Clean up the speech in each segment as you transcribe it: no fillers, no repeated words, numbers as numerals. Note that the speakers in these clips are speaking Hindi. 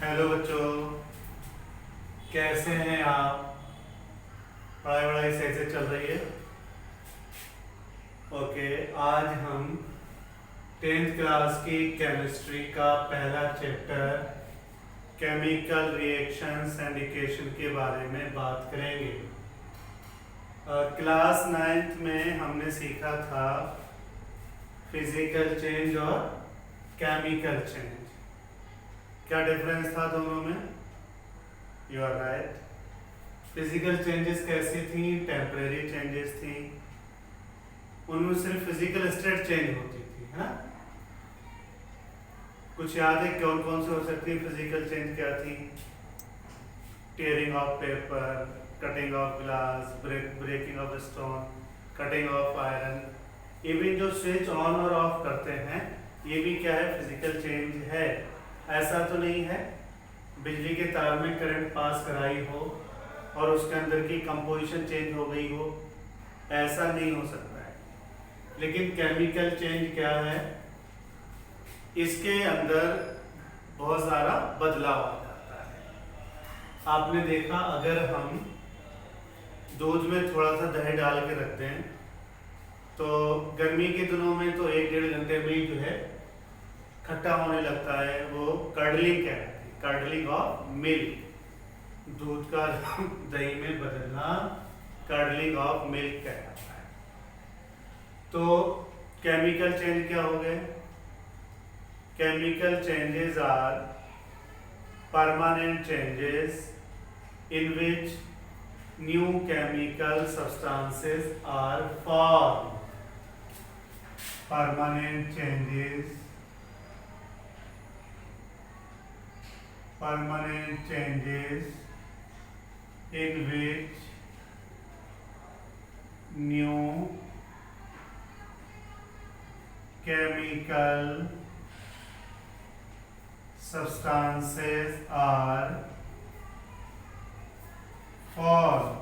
हेलो बच्चों, कैसे हैं आप? पढ़ाई वढ़ाई सही से चल रही है? ओके, आज हम 10th क्लास की केमिस्ट्री का पहला chapter chemical reactions and equation के बारे में बात करेंगे। क्लास 9th में हमने सीखा था फिजिकल चेंज और केमिकल चेंज। क्या डिफरेंस था दोनों में? You are right. Physical changes कैसी थी? टेम्परेरी चेंजेस थी। उनमें सिर्फ फिजिकल स्टेट चेंज होती थी, है ना? कुछ याद है कौन कौन सी हो सकती है फिजिकल चेंज? क्या थी? Tearing of paper, cutting of glass, breaking of stone, cutting of iron. Even जो स्विच ऑन और ऑफ करते हैं, ये भी क्या है? फिजिकल चेंज है। ऐसा तो नहीं है बिजली के तार में करंट पास कराई हो और उसके अंदर की कंपोजिशन चेंज हो गई हो, ऐसा नहीं हो सकता है। लेकिन केमिकल चेंज क्या है? इसके अंदर बहुत सारा बदलाव आ जाता है। आपने देखा, अगर हम दूध में थोड़ा सा दही डाल के रख दें तो गर्मी के दिनों में तो 1-1.5 घंटे में ही जो है खट्टा होने लगता है। वो कर्डलिंग कहलाती है, कर्डलिंग ऑफ मिल्क। दूध का दही में बदलना कर्डलिंग ऑफ मिल्क कहलाता है। तो केमिकल चेंज क्या हो गए? Chemical changes are permanent changes in which new chemical substances are formed. Permanent changes in which new chemical substances are formed.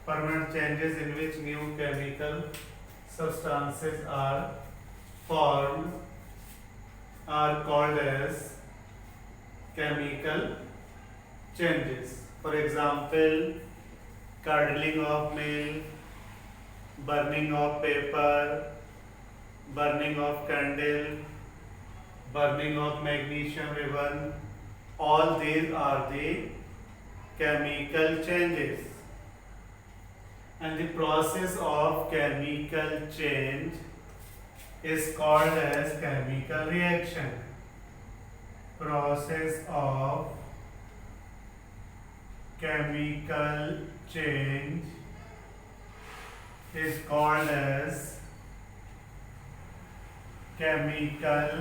Permanent changes in which new chemical substances are formed are called as chemical changes. For example, curdling of milk, burning of paper, burning of candle, burning of magnesium ribbon. All these are the chemical changes. And the process of chemical change is called as chemical reaction. Process of chemical change is called as chemical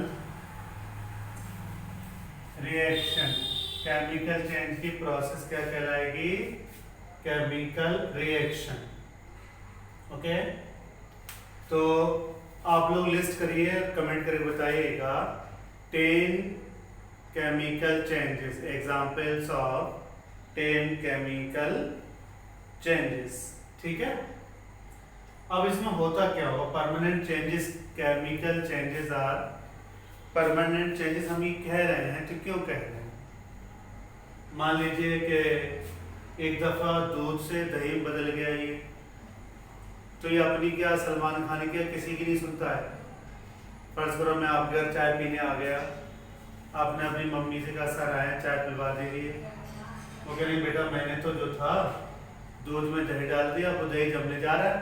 reaction. Chemical change की प्रोसेस क्या कहलाएगी? Chemical reaction. ओके, तो आप लोग लिस्ट करिए, कमेंट करके बताइएगा 10 chemical changes, examples of 10 chemical changes. ठीक है, अब इसमें होता क्या होगा? Permanent changes, chemical changes are permanent changes. हम ये कह रहे हैं तो क्यों कह रहे हैं? मान लीजिए कि एक दफा दूध से दही में बदल गया ये, तो ये अपनी क्या, सलमान खान की किसी की नहीं सुनता है। फर्ज करो मैं आपके घर चाय पीने आ गया, आपने अपनी मम्मी से कहा सर आए चाय पिलवा दीजिए। वो कह रही बेटा मैंने तो जो था दूध में दही डाल दिया, वो दही जमने जा रहा है।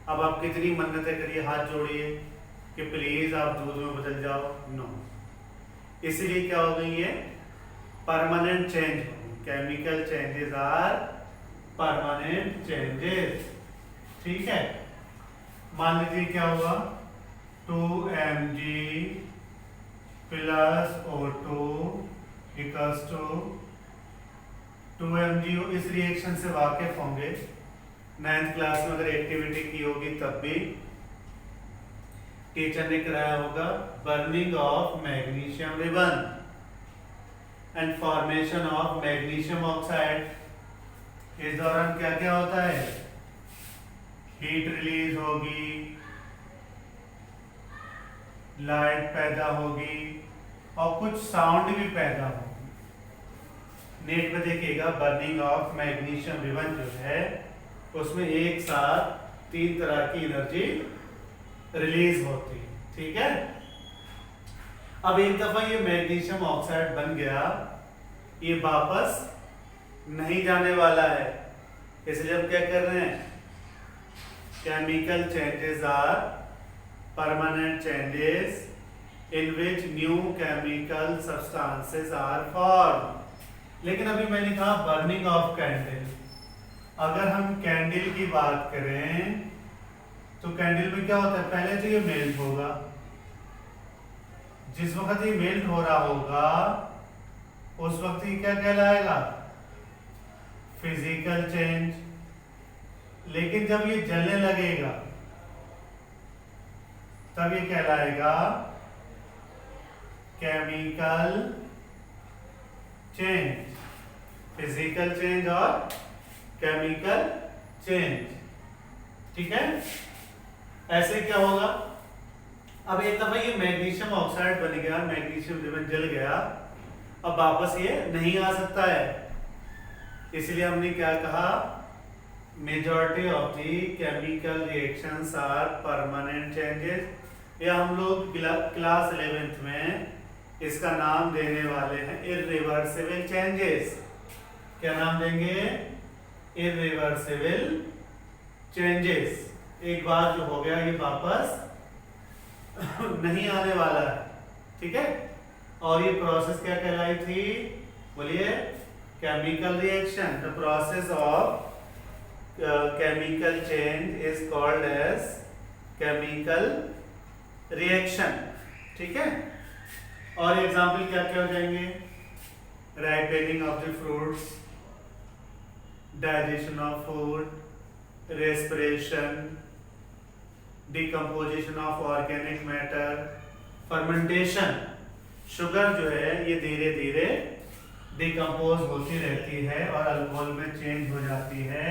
अब आप कितनी मन्नतें करिए, हाथ जोड़िए कि प्लीज आप दूध में बदल जाओ, नो। इसीलिए क्या हो गई है? Permanent change. Chemical changes are permanent changes. ठीक है, मान लीजिए क्या हुआ? 2mg plus O2 equals to 2mg। इस रिएक्शन से वाकिफ होंगे, 9th क्लास में अगर एक्टिविटी की होगी तब भी टीचर ने कराया होगा। Burning of magnesium ribbon and formation of magnesium oxide. इस दौरान क्या क्या होता है? हीट रिलीज होगी, लाइट पैदा होगी, और कुछ साउंड भी पैदा होगी। नेट पे देखिएगा, बर्निंग ऑफ मैग्नीशियम रिबन जो है उसमें एक साथ 3 तरह की एनर्जी रिलीज होती है, ठीक है। अब एक दफा ये मैग्नीशियम ऑक्साइड बन गया, ये वापस नहीं जाने वाला है, इसलिए हम क्या कर रहे हैं, chemical changes are permanent changes in which new chemical substances are form. लेकिन अभी मैंने कहा बर्निंग ऑफ कैंडल, अगर हम कैंडल की बात करें तो कैंडल में क्या होता है, पहले तो ये मेल्ट होगा, जिस वक्त ये मेल्ट हो रहा होगा उस वक्त ये क्या कहलाएगा, फिजिकल चेंज। लेकिन जब ये जलने लगेगा तब ये कहलाएगा केमिकल चेंज, फिजिकल चेंज और केमिकल चेंज, ठीक है। ऐसे क्या होगा, अब एक दफा ये मैग्नीशियम ऑक्साइड बन गया, मैग्नीशियम रिबन जल गया, अब वापस ये नहीं आ सकता है, इसलिए हमने क्या कहा, majority of the chemical reactions are permanent changes. या हम लोग क्लास 11th में इसका नाम देने वाले हैं इरिवर्सिबल चेंजेस। क्या नाम देंगे, इरिवर्सिबल चेंजेस। एक बार जो हो गया ये वापस नहीं आने वाला है, ठीक है। और ये प्रोसेस क्या कहलाई थी, बोलिए, chemical reaction. The process of chemical change is called as chemical reaction, ठीक है। और एग्जाम्पल क्या क्या हो जाएंगे, ripening of the fruits, digestion of food, respiration, decomposition of organic matter, fermentation. Sugar जो है ये धीरे धीरे डिकम्पोज होती रहती है और अल्कोहल में चेंज हो जाती है,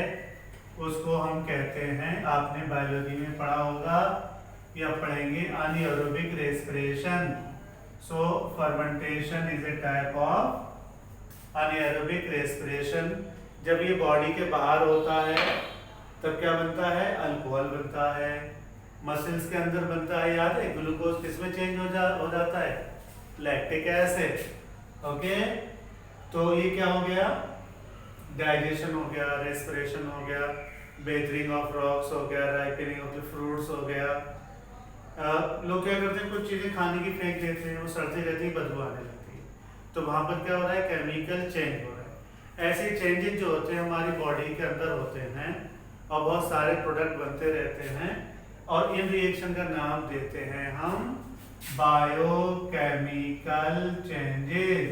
उसको हम कहते हैं, आपने बायोलॉजी में पढ़ा होगा या पढ़ेंगे, anaerobic respiration. So fermentation is a type of anaerobic respiration. जब ये बॉडी के बाहर होता है तब क्या बनता है, अल्कोहल बनता है। मसल्स के अंदर बनता है, याद है, ग्लूकोज किसमें चेंज हो जाता है, लैक्टिक एसिड, ओके। तो ये क्या हो गया, डाइजेशन हो गया, रेस्पिरेशन हो गया, बेथरिंग ऑफ रॉक्स हो गया, राइपनिंग ऑफ द फ्रूट्स हो गया। लोग क्या करते हैं, कुछ चीजें खाने की फेंक देते हैं, वो सड़ती रहती है, बदबू आने लगती है, तो वहां पर क्या हो रहा है, केमिकल चेंज हो रहा है। ऐसे चेंजेस जो होते हैं हमारी बॉडी के अंदर होते हैं और बहुत सारे प्रोडक्ट बनते रहते हैं, और इन रिएक्शन का नाम देते हैं हम बायोकेमिकल चेंजेस।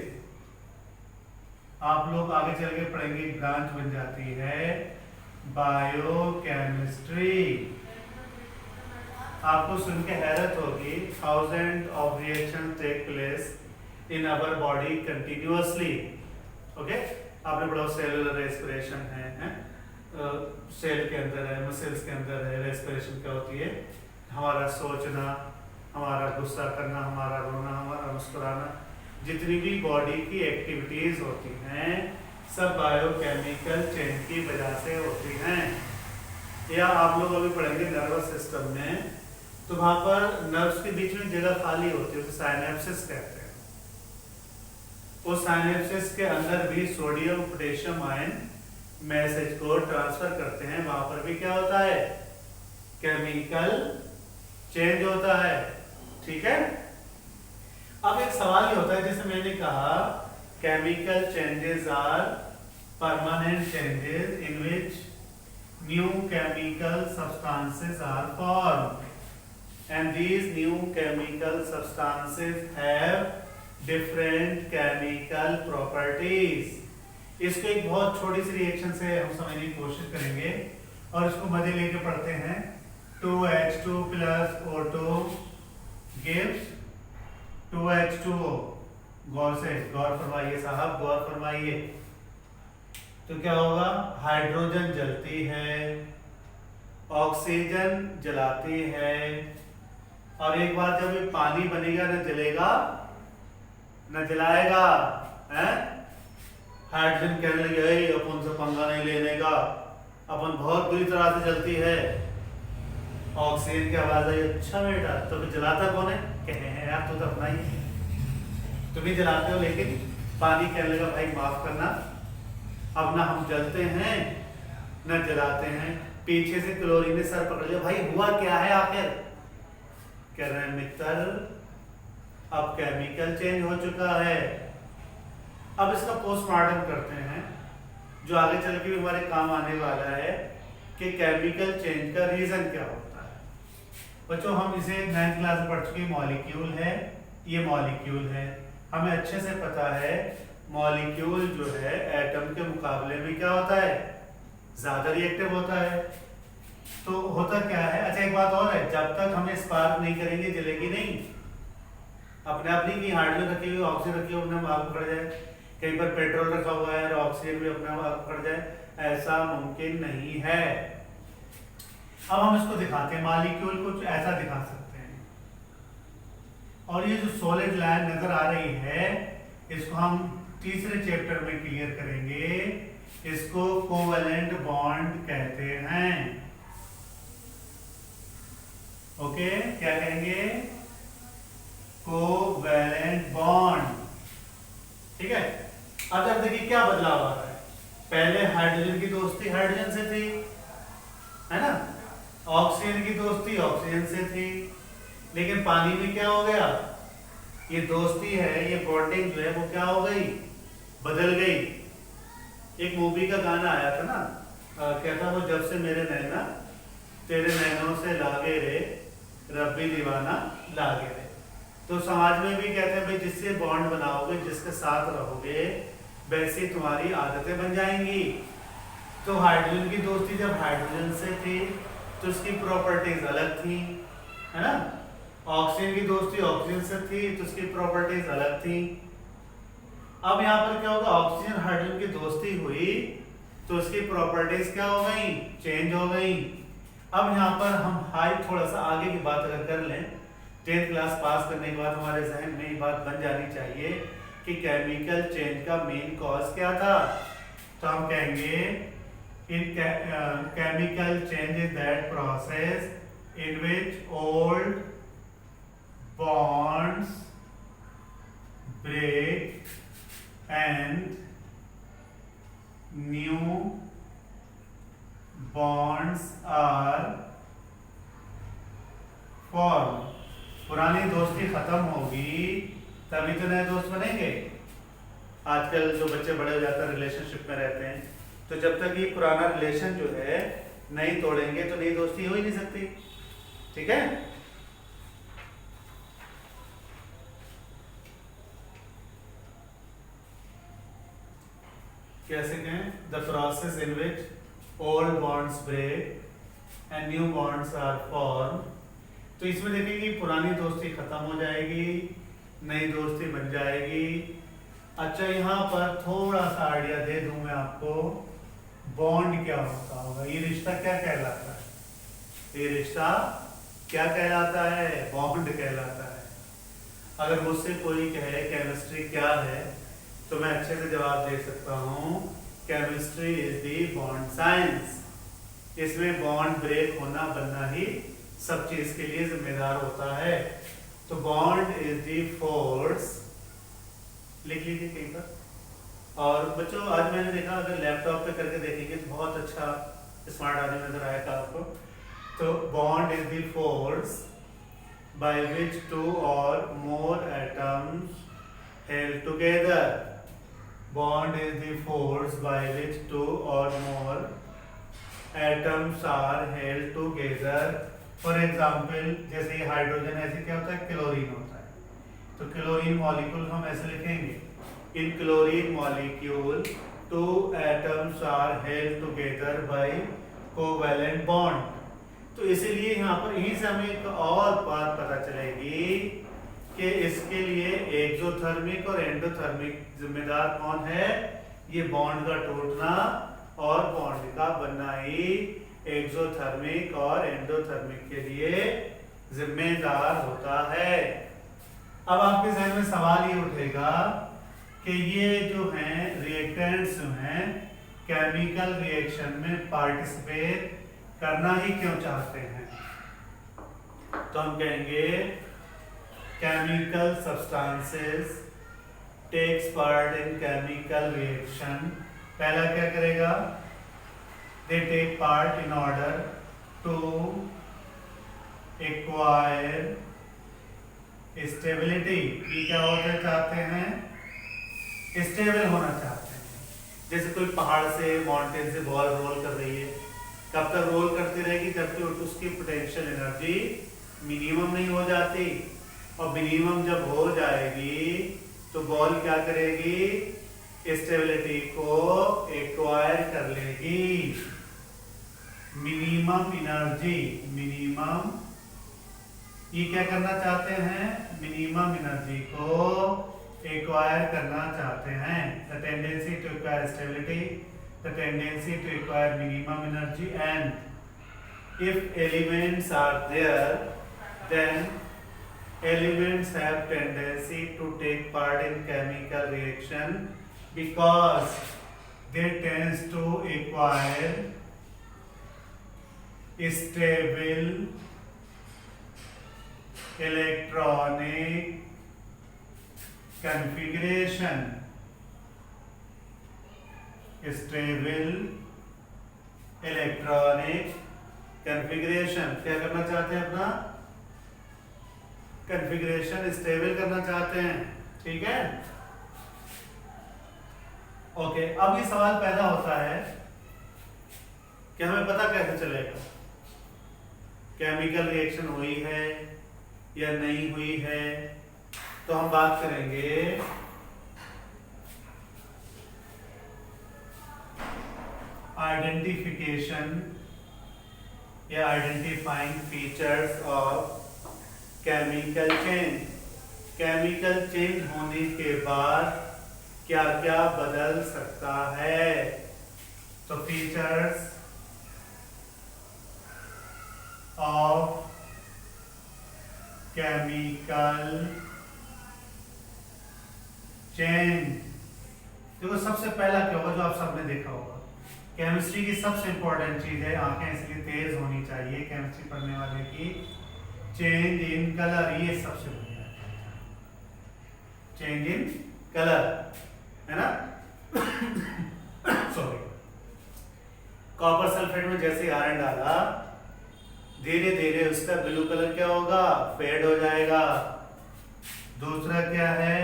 आप लोग आगे चल के पढ़ेंगे, ब्रांच बन जाती है बायोकेमिस्ट्री। आपको सुन के हैरत होगी, thousand of reaction take place in our body continuously, okay. आपने पढ़ा सेलुलर रेस्पिरेशन है, सेल के अंदर है, मसल्स के अंदर है। रेस्पिरेशन क्या होती है, हमारा सोचना, हमारा गुस्सा करना, हमारा रोना, हमारा मुस्कुराना, जितनी भी बॉडी की एक्टिविटीज होती हैं सब बायोकेमिकल चेंज की वजह से होती हैं। या आप लोग अभी पढ़ेंगे नर्वस सिस्टम में, तो वहां पर नर्व्स के बीच में जगह खाली होती है, उसे साइनेप्सिस कहते हैं। उस साइनेप्सिस के अंदर भी सोडियम पोटेशियम आयन मैसेज को ट्रांसफर करते हैं, वहां पर भी क्या होता है, केमिकल चेंज होता है, ठीक है। अब एक सवाल ये होता है, जैसे मैंने कहा, chemical changes are permanent changes in which new chemical substances are formed and these new chemical substances have different chemical properties. इसको एक बहुत छोटी सी रिएक्शन से हम समझने की कोशिश करेंगे और इसको मजे लेके पढ़ते हैं। 2H2 plus O2 gives 2H2O। गौर फरमाइए साहब, गौर फरमाइए। तो क्या होगा, हाइड्रोजन जलती है, ऑक्सीजन जलाती है, और एक बार जब ये पानी बनेगा ना जलेगा न जलाएगा, हैं? हाइड्रोजन कहने लगे अपन से पंगा नहीं लेने का, अपन बहुत बुरी तरह से जलती है। ऑक्सीजन की आवाज आई, अच्छा बेटा तो फिर जलाता कौन है? कहे हैं यार तू तो अपना ही है, तुम ही जलाते हो। लेकिन पानी कहने लगा भाई माफ करना, अब ना हम जलते हैं न जलाते हैं। पीछे से क्लोरीन ने सर पकड़ लिया, भाई हुआ क्या है आखिर? कह रहे हैं मित्र अब केमिकल चेंज हो चुका है, अब इसका पोस्टमार्टम करते हैं, जो आगे चल के भी हमारे काम आने वाला है कि केमिकल चेंज का रीजन क्या होता है। बच्चों हम इसे 9th क्लास में पढ़ चुके, मॉलिक्यूल है, ये मॉलिक्यूल है, हमें अच्छे से पता है मॉलिक्यूल जो है एटम के मुकाबले में क्या होता है? ज्यादा रिएक्टिव होता है। तो होता क्या है, अच्छा एक बात और है, जब तक हमें स्पार्क नहीं करेंगे जलेगी नहीं। अपने आप नहीं कि हाइड्रोजन रखी हुई ऑक्सीजन रखी हुई अपने आप आग पकड़ जाए, कहीं पर पेट्रोल रखा हुआ है और ऑक्सीजन भी अपने आप आग पकड़ जाए, ऐसा मुमकिन नहीं है। अब हम इसको दिखाते हैं, मॉलिक्यूल को ऐसा दिखा सकते हैं। और ये जो सॉलिड लाइन नजर आ रही है इसको हम तीसरे चैप्टर में क्लियर करेंगे, इसको कोवेलेंट बॉन्ड कहते हैं। ओके, क्या कहेंगे? Covalent bond. ठीक है, अब जब देखिए क्या बदलाव आ रहा है। पहले हाइड्रोजन की दोस्ती हाइड्रोजन से थी, है ना, ऑक्सीजन की दोस्ती ऑक्सीजन से थी, लेकिन पानी में क्या हो गया? ये दोस्ती है, ये बॉन्डिंग जो है वो क्या हो गई? बदल गई। एक मूवी का गाना आया था ना, क्या था वो? जब से मेरे नैना तेरे नैनों से लागे रे, रब्बी दीवाना लागे रे। तो समाज में भी कहते हैं भाई जिससे बॉन्ड बनाओगे, जिसके साथ रहोगे, वैसी तुम्हारी आदतें बन जाएंगी। तो हाइड्रोजन की दोस्ती जब हाइड्रोजन से थी तो उसकी प्रॉपर्टीज अलग थी, है ना। ऑक्सीजन की दोस्ती ऑक्सीजन से थी तो उसकी प्रॉपर्टीज अलग थी। अब यहाँ पर क्या होगा? ऑक्सीजन हाइड्रोजन की दोस्ती हुई तो उसकी प्रॉपर्टीज क्या हो गई? चेंज हो गई। अब यहाँ पर हम थोड़ा सा आगे की बात अगर कर लें, 10th क्लास पास करने के बाद हमारे जहन में ये बात बन जानी चाहिए कि केमिकल चेंज का मेन कॉज क्या था। तो हम कहेंगे इन chemical change is that process in which old bonds break and new bonds are formed। पुरानी दोस्ती खत्म होगी तभी तो नए दोस्त बनेंगे। आजकल जो बच्चे बड़े हो जाते हैं रिलेशनशिप में रहते हैं, तो जब तक ये पुराना रिलेशन जो है नहीं तोड़ेंगे तो नई दोस्ती हो ही नहीं सकती। ठीक है, कैसे कहें? The process in which old bonds break and new bonds are form. तो इसमें देखेंगे पुरानी दोस्ती खत्म हो जाएगी, नई दोस्ती बन जाएगी। अच्छा, यहाँ पर थोड़ा सा आइडिया दे दूं मैं आपको, बॉन्ड क्या होता होगा, ये रिश्ता क्या कहलाता है? ये रिश्ता क्या कहलाता है? बॉन्ड कहलाता है। अगर मुझसे कोई कहे केमिस्ट्री क्या है तो मैं अच्छे से जवाब दे सकता हूँ, chemistry is the bond science. इसमें बॉन्ड ब्रेक होना बनना ही सब चीज के लिए जिम्मेदार होता है। तो बॉन्ड इज दी फोर्स, लिख लीजिए कहीं पर। और बच्चों आज मैंने देखा, अगर लैपटॉप पे करके देखेंगे तो बहुत अच्छा स्मार्ट आदमी नजर आएगा आपको। तो bond is the force by which 2 or more atoms held together। Bond is the force by which 2 or more atoms are held together। For example, जैसे ये हाइड्रोजन ऐसे क्या होता है? क्लोरीन होता है। तो क्लोरीन मॉलिक्यूल हम ऐसे लिखेंगे, in chlorine molecule 2 atoms are held together by covalent bond। तो इसीलिए यहाँ पर यहीं से हमें एक और बात पता चलेगी कि इसके लिए एक्सोथर्मिक और एंडोथर्मिक जिम्मेदार कौन है? ये बॉन्ड का टूटना और बॉन्ड का बनना ही एक्सोथर्मिक और एंडोथर्मिक के लिए जिम्मेदार होता है। अब आपके जहन में सवाल ये उठेगा कि ये जो हैं रिएक्टेंट्स जो हैं केमिकल रिएक्शन में पार्टिसिपेट करना ही क्यों चाहते हैं? तो हम कहेंगे chemical substances takes part in chemical reaction. पहला क्या करेगा? They take part in order to acquire stability. ये क्या होना चाहते हैं? स्टेबल होना चाहते हैं। जैसे कोई पहाड़ से माउंटेन से बॉल रोल कर रही है, कब तक रोल करती रहेगी? जब तक उसकी पोटेंशियल एनर्जी मिनिमम नहीं हो जाती। और मिनिमम जब हो जाएगी तो बॉल क्या करेगी? स्टेबिलिटी को एक्वायर कर लेगी। मिनिमम एनर्जी, मिनिमम, ये क्या करना चाहते हैं? मिनिमम एनर्जी को एक्वायर करना चाहते हैं। The tendency to acquire stability, the tendency to acquire minimum energy, and if elements are there then elements have tendency to take part in chemical reaction because they tends to acquire stable electronic configuration, stable electronic configuration। क्या करना चाहते हैं? अपना कॉन्फ़िगरेशन स्टेबल करना चाहते हैं। ठीक है, ओके। अब ये सवाल पैदा होता है कि हमें पता कैसे चलेगा केमिकल रिएक्शन हुई है या नहीं हुई है? तो हम बात करेंगे आइडेंटिफिकेशन या identifying features of chemical change. Chemical change होने के बाद क्या क्या बदल सकता है? तो फीचर्स ऑफ केमिकल चेंज। देखो, सबसे पहला क्या होगा जो आप सबने देखा होगा? केमिस्ट्री की सबसे इंपॉर्टेंट चीज है, आंखें इसलिए तेज होनी चाहिए केमिस्ट्री पढ़ने वाले की, चेंज इन कलर। ये सबसे बढ़िया है, चेंज इन कलर, है ना? सॉरी, कॉपर सल्फेट में जैसे आयरन डाला, धीरे धीरे उसका ब्लू कलर क्या होगा? फेड हो जाएगा। दूसरा क्या है?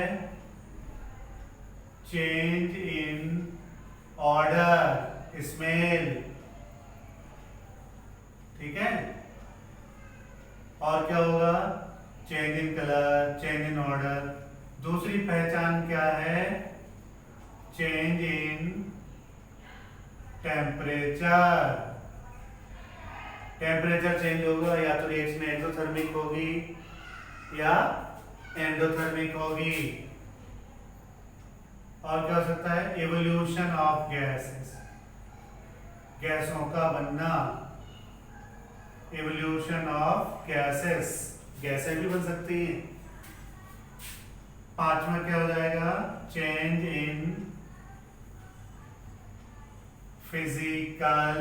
Change in order, smell. ठीक है, और क्या होगा? Change in colour, change in order. दूसरी पहचान क्या है? Change in temperature. Temperature change होगा, या तो रिएक्शन एक्सोथर्मिक होगी या एंडोथर्मिक होगी। और क्या हो सकता है? इवोल्यूशन ऑफ गैसेस, गैसों का बनना, इवोल्यूशन ऑफ गैसेस, गैसें भी बन सकती हैं। पांचवा क्या हो जाएगा? Change in physical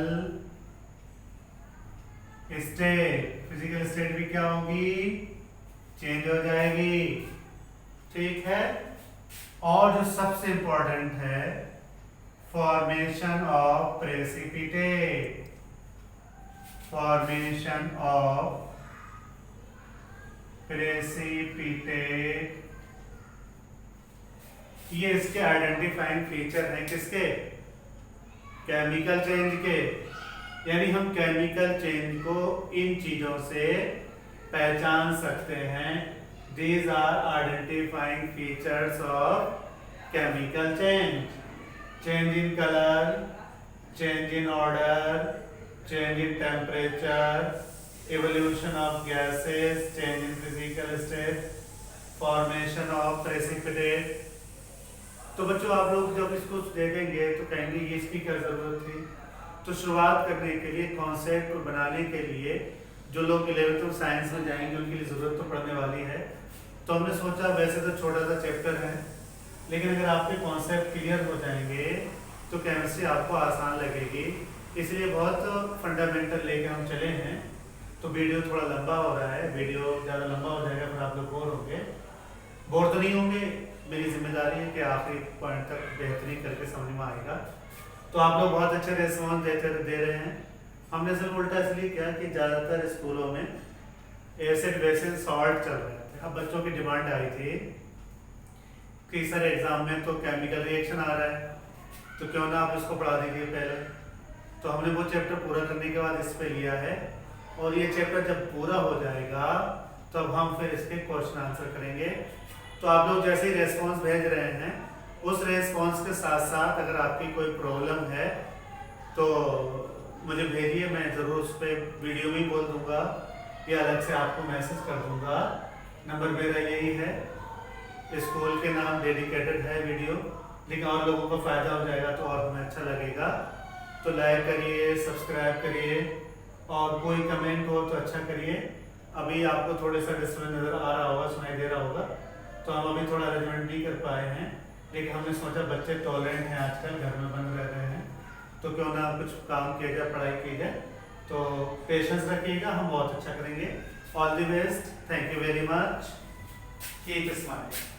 state. Physical state भी क्या होगी? चेंज हो जाएगी। ठीक है, और जो सबसे इंपॉर्टेंट है, formation of precipitate. Formation of precipitate, ये इसके आइडेंटिफाइंग फीचर हैं। किसके? केमिकल चेंज के। यानी हम केमिकल चेंज को इन चीजों से पहचान सकते हैं। These are identifying features of chemical change. Change in color, change in order, change in temperature, evolution of gases, change in physical state, formation of precipitate। तो बच्चों, आप लोग जब इसको देखेंगे तो कहेंगे ये इसकी क्या जरूरत थी? तो शुरुआत करने के लिए, कॉन्सेप्ट बनाने के लिए, जो लोग 11th साइंस में जाएंगे उनके लिए जरूरत तो पड़ने वाली है। तो हमने सोचा वैसे तो छोटा सा चैप्टर है, लेकिन अगर आपके कॉन्सेप्ट क्लियर हो जाएंगे तो केमिस्ट्री आपको आसान लगेगी। इसलिए बहुत फंडामेंटल लेके हम चले हैं। तो वीडियो थोड़ा लंबा हो रहा है, वीडियो ज़्यादा लंबा हो जाएगा फिर आप लोग बोर होंगे। बोर तो नहीं होंगे, मेरी जिम्मेदारी है कि आखिरी पॉइंट तक बेहतरीन करके समझ में आएगा। तो आप लोग बहुत अच्छे रिस्पॉन्स दे रहे हैं। हमने सिर्फ उल्टा इसलिए किया कि ज़्यादातर स्कूलों में एसिड बेसिस सॉल्ट चल रहे थे। अब बच्चों की डिमांड आई थी कि सर एग्जाम में तो केमिकल रिएक्शन आ रहा है, तो क्यों ना आप इसको पढ़ा दीजिए पहले। तो हमने वो चैप्टर पूरा करने के बाद इस पे लिया है, और ये चैप्टर जब पूरा हो जाएगा तब हम फिर इसके क्वेश्चन आंसर करेंगे। तो आप लोग जैसे ही रेस्पॉन्स भेज रहे हैं, उस रेस्पॉन्स के साथ साथ अगर आपकी कोई प्रॉब्लम है तो मुझे भेजिए, मैं ज़रूर उस पर वीडियो में बोल दूंगा या अलग से आपको मैसेज कर दूंगा। नंबर मेरा यही है, स्कूल के नाम डेडिकेटेड है वीडियो, लेकिन और लोगों को फ़ायदा हो जाएगा तो और हमें अच्छा लगेगा। तो लाइक करिए, सब्सक्राइब करिए, और कोई कमेंट हो तो अच्छा करिए। अभी आपको थोड़ा सा डिस्टर्बेंस नज़र आ रहा होगा, सुनाई दे रहा होगा, तो हम अभी थोड़ा अरेंजमेंट नहीं कर पाए हैं, लेकिन हमने सोचा बच्चे टॉलरेंट हैं आजकल, घर में बंद रह रहे हैं, तो क्यों ना कुछ काम किया जाए, पढ़ाई की जाए। तो पेशेंस रखिएगा, हम बहुत अच्छा करेंगे। All the best, thank you very much, keep smiling.